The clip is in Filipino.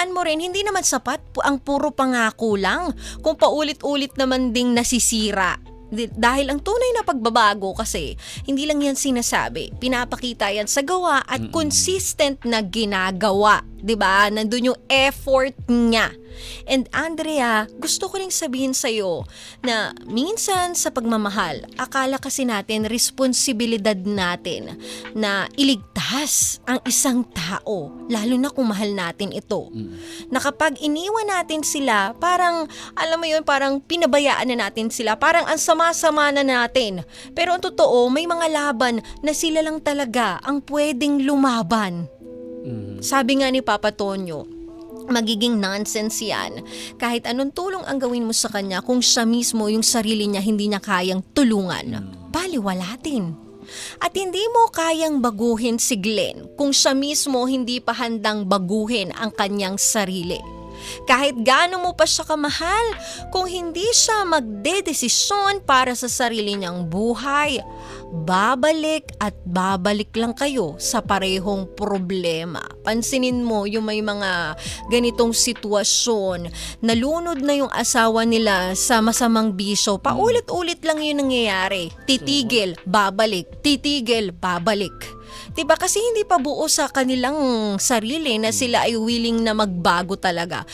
tandaan mo rin, hindi naman sapat ang puro pangako lang kung paulit-ulit naman ding nasisira. Dahil ang tunay na pagbabago kasi, hindi lang yan sinasabi. Pinapakita yan sa gawa at consistent na ginagawa. 'Di ba? Nandun yung effort niya. And Andrea, gusto ko ring sabihin sa'yo na minsan sa pagmamahal, akala kasi natin responsibilidad natin na iligtas ang isang tao, lalo na kung mahal natin ito. Na kapag iniwan natin sila, parang, alam mo yun, parang pinabayaan na natin sila, parang ang sama-sama na natin. Pero ang totoo, may mga laban na sila lang talaga ang pwedeng lumaban. Sabi nga ni Papa Tonyo, magiging nonsense yan kahit anong tulong ang gawin mo sa kanya kung siya mismo yung sarili niya hindi niya kayang tulungan. Baliwalatin. At hindi mo kayang baguhin si Glenn kung siya mismo hindi pa handang baguhin ang kanyang sarili. Kahit gaano mo pa siya kamahal, kung hindi siya magdedesisyon para sa sarili niyang buhay, babalik at babalik lang kayo sa parehong problema. Pansinin mo yung may mga ganitong sitwasyon, nalunod na yung asawa nila sa masamang bisyo, paulit-ulit lang yung nangyayari. Titigil, babalik, titigil, babalik. Diba kasi hindi pa buo sa kanilang sarili na sila ay willing na magbago talaga.